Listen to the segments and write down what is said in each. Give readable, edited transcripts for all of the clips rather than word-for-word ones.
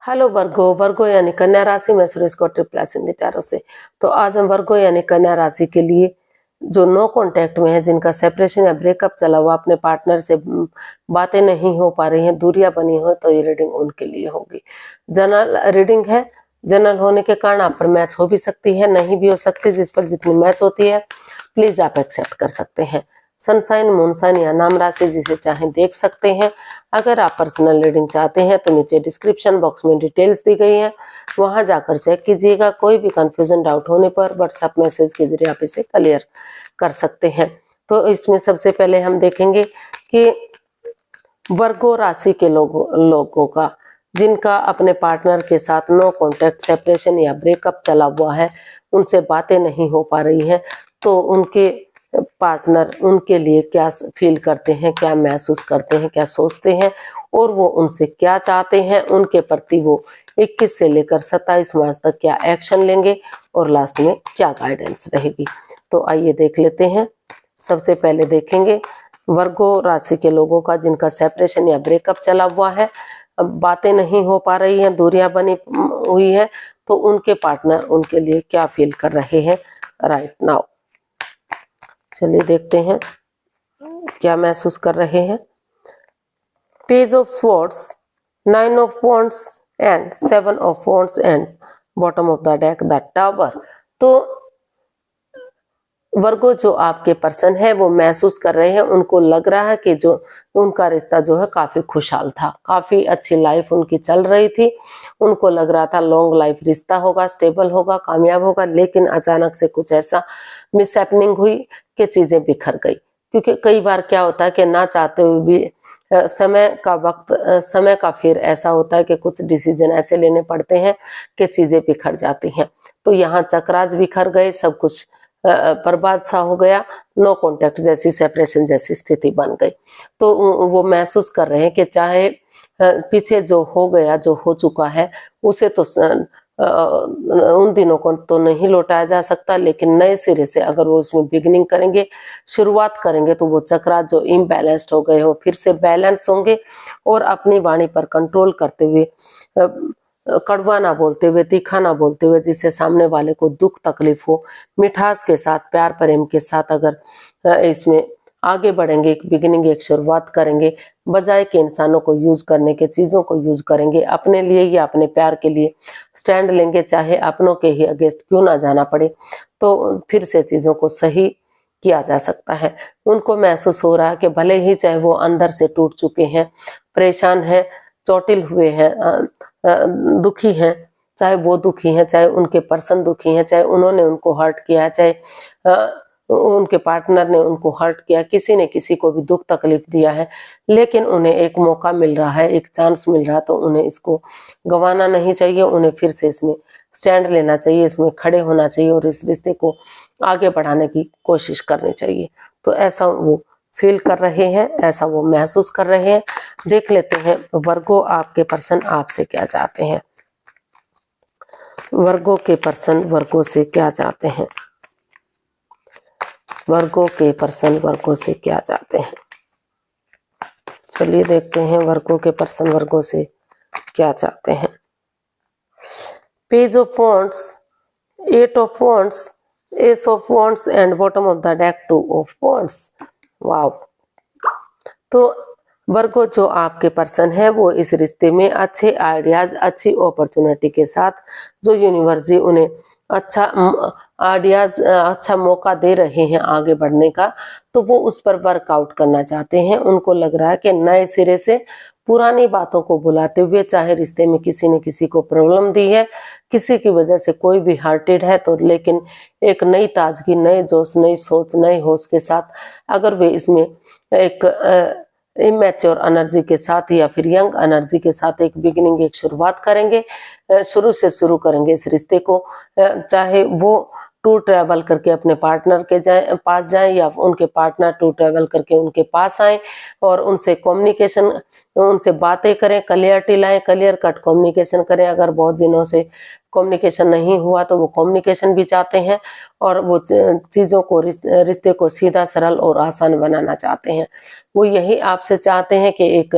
Hello वर्गो। वर्गो यानी कन्या राशि में सुरेश कोटरी प्लस इन द टैरो से। तो आज हम वर्गो यानी कन्या राशि के लिए जो नो कांटेक्ट में है, जिनका सेपरेशन या ब्रेकअप चला हुआ, अपने पार्टनर से बातें नहीं हो पा रही हैं, दूरियां बनी हो, तो ये रीडिंग उनके लिए होगी। जनरल रीडिंग है। जनरल होने के कारण आप पर मैच हो भी सकती है, नहीं भी हो सकती। जिस पर जितनी मैच होती है प्लीज आप एक्सेप्ट कर सकते हैं। सनसाइन, मूनसाइन या नाम राशि जिसे चाहें देख सकते हैं। अगर आप पर्सनल रीडिंग चाहते हैं तो नीचे डिस्क्रिप्शन बॉक्स में डिटेल्स दी गई हैं, वहां जाकर चेक कीजिएगा। कोई भी कंफ्यूजन डाउट होने पर व्हाट्सएप मैसेज के जरिए आप इसे क्लियर कर सकते हैं। तो इसमें सबसे पहले हम देखेंगे कि वर्गो राशि के लोगों का जिनका अपने पार्टनर के साथ नो कॉन्टेक्ट, सेपरेशन या ब्रेकअप चला हुआ है, उनसे बातें नहीं हो पा रही हैं, तो उनके पार्टनर उनके लिए क्या फील करते हैं, क्या महसूस करते हैं, क्या सोचते हैं और वो उनसे क्या चाहते हैं, उनके प्रति वो 21 से लेकर 27 मार्च तक क्या एक्शन लेंगे और लास्ट में क्या गाइडेंस रहेगी। तो आइए देख लेते हैं। सबसे पहले देखेंगे वर्गो राशि के लोगों का जिनका सेपरेशन या ब्रेकअप चला हुआ है, बातें नहीं हो पा रही हैं, दूरियां बनी हुई है, तो उनके पार्टनर उनके लिए क्या फील कर रहे हैं राइट नाउ। चलिए देखते हैं क्या महसूस कर रहे हैं। Page of swords, 9 of wands and 7 of wands and bottom of the deck the tower. तो वर्गो जो आपके पर्सन है वो महसूस कर रहे हैं, उनको लग रहा है कि जो उनका रिश्ता जो है काफी खुशहाल था, काफी अच्छी लाइफ उनकी चल रही थी। उनको लग रहा था लॉन्ग लाइफ रिश्ता होगा, स्टेबल होगा, कामयाब होगा, लेकिन अचानक से कुछ ऐसा मिसहैपनिंग हुई कि चीजें बिखर गई। क्योंकि कई बार क्या होता है कि ना चाहते हुए भी समय का फिर ऐसा होता है कि कुछ डिसीजन ऐसे लेने पड़ते हैं कि चीजें बिखर जाती हैं। तो यहाँ चक्रास बिखर गए, सब कुछ बर्बाद सा हो गया, नो कांटेक्ट जैसी, सेपरेशन जैसी स्थिति बन गई। तो वो महसूस कर रहे हैं कि चाहे पीछे जो हो गया, जो हो चुका है, उसे तो उन दिनों को तो नहीं लौटाया जा सकता, लेकिन नए सिरे से अगर वो उसमें बिगिनिंग करेंगे, शुरुआत करेंगे, तो वो चक्रा जो इम्बैलेंस्ड हो गए हो फिर से बैलेंस होंगे और अपनी वाणी पर कंट्रोल करते हुए, कड़वा ना बोलते हुए, तीखा ना बोलते हुए, जिससे सामने वाले को दुख तकलीफ हो, मिठास के साथ, प्यार प्रेम के साथ अगर इसमें आगे बढ़ेंगे, एक बिगिनिंग, एक शुरुआत करेंगे, बजाय के इंसानों को यूज करने के, चीजों को यूज करेंगे, अपने लिए या अपने प्यार के लिए स्टैंड लेंगे, चाहे अपनों के ही अगेंस्ट क्यों ना जाना पड़े, तो फिर से चीजों को सही किया जा सकता है। उनको महसूस हो रहा है कि भले ही चाहे वो अंदर से टूट चुके हैं, परेशान हैं, चोटिल हुए हैं, दुखी हैं, चाहे वो दुखी हैं, चाहे उनके पर्सन दुखी हैं, चाहे उन्होंने उनको हर्ट किया, चाहे उनके पार्टनर ने उनको हर्ट किया, किसी ने किसी को भी दुख तकलीफ दिया है, लेकिन उन्हें एक मौका मिल रहा है, एक चांस मिल रहा है, तो उन्हें इसको गंवाना नहीं चाहिए। उन्हें फिर से इसमें स्टैंड लेना चाहिए, इसमें खड़े होना चाहिए और इस रिश्ते को आगे बढ़ाने की कोशिश करनी चाहिए। तो ऐसा वो फील कर रहे हैं, ऐसा वो महसूस कर रहे हैं। देख लेते हैं वर्गो आपके पर्सन आपसे क्या चाहते हैं। वर्गो के पर्सन वर्गो से क्या चाहते हैं। वर्गो के पर्सन वर्गो से क्या चाहते हैं। चलिए देखते हैं वर्गो के पर्सन वर्गो से क्या चाहते हैं। Page of wands, 8 of wands, ace of wands and bottom of the deck 2 of wands. Wow. तो वर्गो जो आपके पर्सन है वो इस रिश्ते में अच्छे आइडियाज, अच्छी अपॉर्चुनिटी के साथ, जो यूनिवर्स जी उन्हें अच्छा आइडियाज, अच्छा मौका दे रहे हैं आगे बढ़ने का, तो वो उस पर वर्कआउट करना चाहते हैं। उनको लग रहा है कि नए सिरे से पुरानी बातों को भुलाते हुए, चाहे रिश्ते में किसी ने किसी को प्रॉब्लम दी है, किसी की वजह से कोई भी हार्टेड है, तो लेकिन एक नई ताजगी, नए जोश, नई सोच, नए होश के साथ अगर वे इसमें एक इमेच्योर एनर्जी के साथ या फिर यंग एनर्जी के साथ एक बिगिनिंग, एक शुरुआत करेंगे, शुरू से शुरू करेंगे इस रिश्ते को, चाहे वो टू ट्रैवल करके अपने पार्टनर के पास जाएं या उनके पार्टनर टू ट्रैवल करके उनके पास आए और उनसे कम्युनिकेशन, उनसे बातें करें, क्लियरिटी लाएं, क्लियर कट कम्युनिकेशन करें। अगर बहुत दिनों से कम्युनिकेशन नहीं हुआ तो वो कम्युनिकेशन भी चाहते हैं और वो चीज़ों को, रिश्ते को सीधा, सरल और आसान बनाना चाहते हैं। वो यही आपसे चाहते हैं कि एक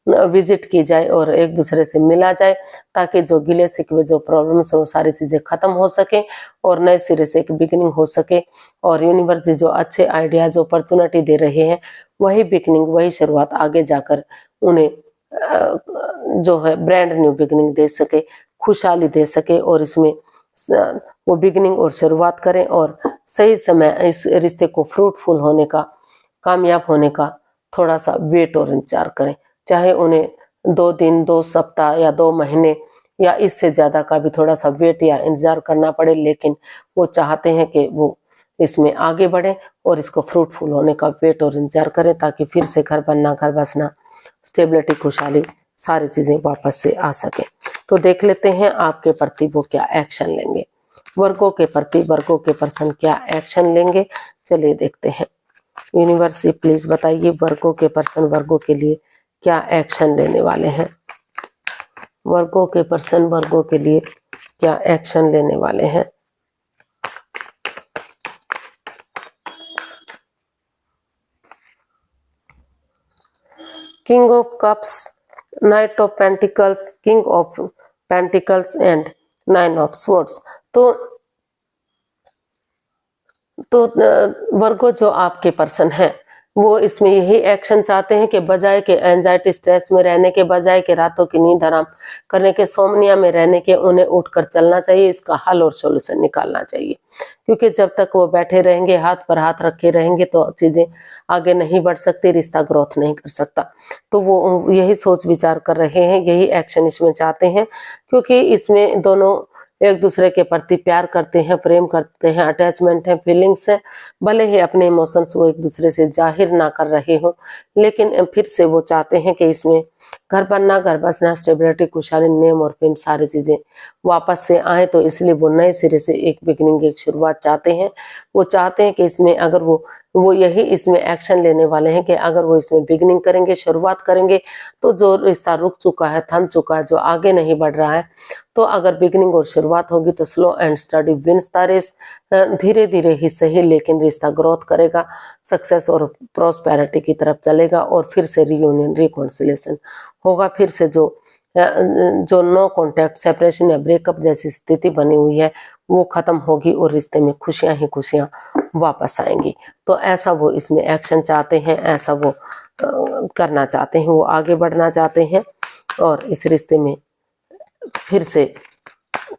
विजिट की जाए और एक दूसरे से मिला जाए, ताकि जो गिले शिकवे, जो प्रॉब्लम्स है, वो सारी चीजें खत्म हो सके और नए सिरे से एक बिगिनिंग हो सके। और यूनिवर्स जो अच्छे आइडियाज, अपॉर्चुनिटी दे रहे हैं, वही बिगिनिंग, वही शुरुआत आगे जाकर उन्हें जो है ब्रांड न्यू बिगिनिंग दे सके, खुशहाली दे सके। और इसमें वो बिगिनिंग और शुरुआत करें और सही समय इस रिश्ते को फ्रूटफुल होने का, कामयाब होने का थोड़ा सा वेट और इंतजार करें। चाहे उन्हें 2 दिन, 2 सप्ताह या 2 महीने या इससे ज्यादा का भी थोड़ा सा वेट या इंतजार करना पड़े, लेकिन वो चाहते हैं कि वो इसमें आगे बढ़े और इसको फ्रूटफुल होने का वेट और इंतजार करें, ताकि फिर से घर बनना, घर बसना, स्टेबिलिटी, खुशहाली, सारी चीजें वापस से आ सके। तो देख लेते हैं आपके प्रति वो क्या एक्शन लेंगे। वर्गों के प्रति वर्गों के पर्सन क्या एक्शन लेंगे, चलिए देखते हैं। यूनिवर्स प्लीज बताइए वर्गों के पर्सन वर्गों के लिए क्या एक्शन लेने वाले हैं। वर्गों के पर्सन वर्गों के लिए क्या एक्शन लेने वाले हैं। King of cups, night of pentacles, king of pentacles and 9 of swords. तो वर्गो जो आपके पर्सन है वो इसमें यही एक्शन चाहते हैं कि बजाय के एंजाइटी, स्ट्रेस में रहने के, बजाय के रातों की नींद हराम करने के, सोमनिया में रहने के, उन्हें उठकर चलना चाहिए, इसका हल और सोल्यूशन निकालना चाहिए। क्योंकि जब तक वो बैठे रहेंगे, हाथ पर हाथ रखे रहेंगे, तो चीजें आगे नहीं बढ़ सकती, रिश्ता ग्रोथ नहीं कर सकता। तो वो यही सोच विचार कर रहे हैं, यही एक्शन इसमें चाहते हैं, क्योंकि इसमें दोनों एक दूसरे के प्रति प्यार करते हैं, प्रेम करते हैं, अटैचमेंट है, फीलिंग्स है। भले ही अपने इमोशंस वो एक दूसरे से जाहिर ना कर रहे हो, लेकिन फिर से वो चाहते हैं कि इसमें घर बनना, घर बसना, स्टेबिलिटी, खुशहाली, नेम और फेम, सारी चीजें वापस से आए। तो इसलिए वो नए सिरे से एक बिगिनिंग, एक शुरुआत चाहते हैं। वो चाहते हैं कि इसमें अगर वो यही इसमें एक्शन लेने वाले हैं कि अगर वो इसमें बिगिनिंग करेंगे, शुरुआत करेंगे, तो जो रिश्ता रुक चुका है, थम चुका है, जो आगे नहीं बढ़ रहा है, तो अगर बिगिनिंग और शुरुआत होगी तो slow and steady wins the race. धीरे धीरे ही सही, लेकिन रिश्ता ग्रोथ करेगा, सक्सेस और प्रॉस्पेरिटी की तरफ चलेगा और फिर से रियूनियन, रिकॉन्सिलेशन होगा। फिर से जो नो कॉन्टैक्ट, सेपरेशन या ब्रेकअप जैसी स्थिति बनी हुई है वो खत्म होगी और रिश्ते में खुशियां ही खुशियां वापस आएंगी। तो ऐसा वो इसमें एक्शन चाहते हैं, ऐसा वो करना चाहते हैं, वो आगे बढ़ना चाहते हैं और इस रिश्ते में फिर से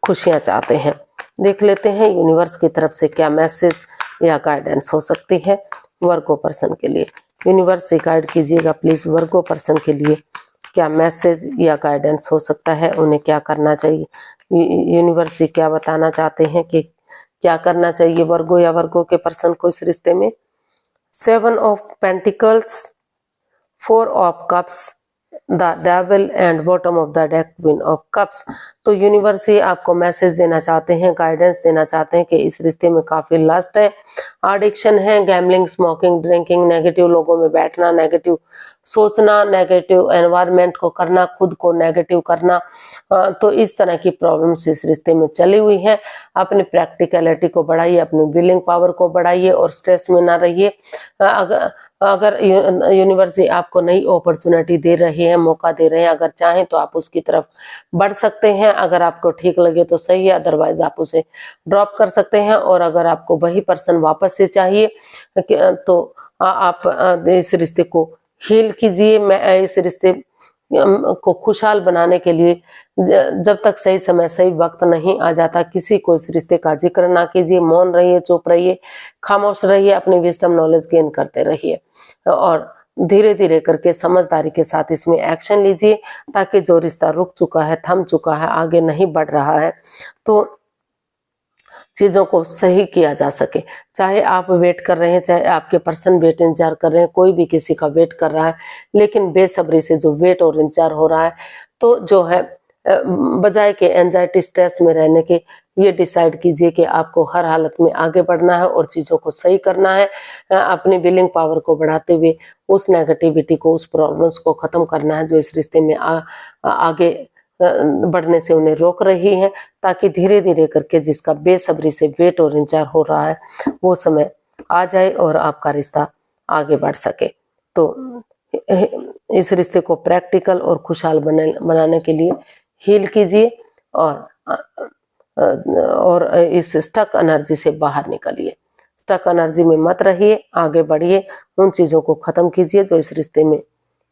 खुशियां चाहते हैं। देख लेते हैं यूनिवर्स की तरफ से क्या मैसेज या गाइडेंस हो सकती है वर्गो पर्सन के लिए। यूनिवर्स से गाइड कीजिएगा प्लीज, वर्गो पर्सन के लिए क्या मैसेज या गाइडेंस हो सकता है, उन्हें क्या करना चाहिए। यूनिवर्स से क्या बताना चाहते हैं कि क्या करना चाहिए वर्गो या वर्गो के पर्सन को इस रिश्ते में। 7 of pentacles, 4 of cups, the devil and bottom of the deck, queen of cups. तो यूनिवर्स ही आपको मैसेज देना चाहते हैं, गाइडेंस देना चाहते हैं कि इस रिश्ते में काफी लस्ट है, एडिक्शन है, गैम्बलिंग, स्मोकिंग, ड्रिंकिंग, नेगेटिव लोगों में बैठना, नेगेटिव सोचना, नेगेटिव एनवायरनमेंट को करना, खुद को नेगेटिव करना। तो इस तरह की प्रॉब्लम्स इस रिश्ते में चली हुई हैं। अपनी प्रैक्टिकलिटी को बढ़ाइए, अपनी विलिंग पावर को बढ़ाइए और स्ट्रेस में ना रहिए। अगर यूनिवर्स आपको नई अपॉर्चुनिटी दे रहे हैं, मौका दे रहे हैं, अगर चाहें तो आप उसकी तरफ बढ़ सकते हैं। अगर आपको ठीक लगे तो सही है, अदरवाइज आप उसे ड्रॉप कर सकते हैं। और अगर आपको वही पर्सन वापस से चाहिए तो आप इस रिश्ते को हील कीजिए। मैं इस रिश्ते को खुशहाल बनाने के लिए जब तक सही समय, सही वक्त नहीं आ जाता, किसी को इस रिश्ते का जिक्र ना कीजिए। मौन रहिए, चुप रहिए, खामोश रहिए, अपनी विजडम नॉलेज गेन करते रहिए और धीरे धीरे करके समझदारी के साथ इसमें एक्शन लीजिए, ताकि जो रिश्ता रुक चुका है, थम चुका है, आगे नहीं बढ़ रहा है, तो चीजों को सही किया जा सके। चाहे आप वेट कर रहे हैं, चाहे आपके पर्सन वेट इंतजार कर रहे हैं, कोई भी किसी का वेट कर रहा है, लेकिन बेसब्री से जो वेट और इंतजार हो रहा है, तो जो है बजाय के एंजाइटी, स्ट्रेस में रहने के, ये डिसाइड कीजिए कि आपको हर हालत में आगे बढ़ना है और चीजों को सही करना है। अपनी विलिंग पावर को बढ़ाते हुए उस नेगेटिविटी को, उस प्रॉब्लम्स को खत्म करना है जो इस रिश्ते में आगे बढ़ने से उन्हें रोक रही है, ताकि धीरे धीरे करके जिसका बेसब्री से वेट और इंतजार हो रहा है वो समय आ जाए और आपका रिश्ता आगे बढ़ सके। तो इस रिश्ते को प्रैक्टिकल और खुशहाल बनाने के लिए हील कीजिए और इस स्टक एनर्जी से बाहर निकलिए। स्टक एनर्जी में मत रहिए, आगे बढ़िए, उन चीज़ों को ख़त्म कीजिए जो इस रिश्ते में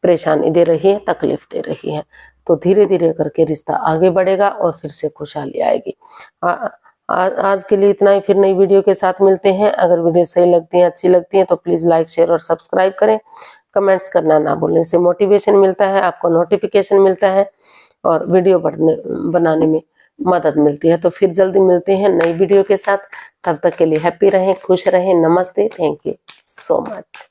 परेशानी दे रही है, तकलीफ दे रही है। तो धीरे धीरे करके रिश्ता आगे बढ़ेगा और फिर से खुशहाली आएगी। आज के लिए इतना ही, फिर नई वीडियो के साथ मिलते हैं। अगर वीडियो सही लगती है, अच्छी लगती है तो प्लीज़ लाइक, शेयर और सब्सक्राइब करें। कमेंट्स करना ना भूलें, इससे मोटिवेशन मिलता है, आपको नोटिफिकेशन मिलता है और वीडियो बनाने में मदद मिलती है। तो फिर जल्दी मिलते हैं नई वीडियो के साथ। तब तक के लिए हैप्पी रहें, खुश रहें। नमस्ते, थैंक यू सो मच।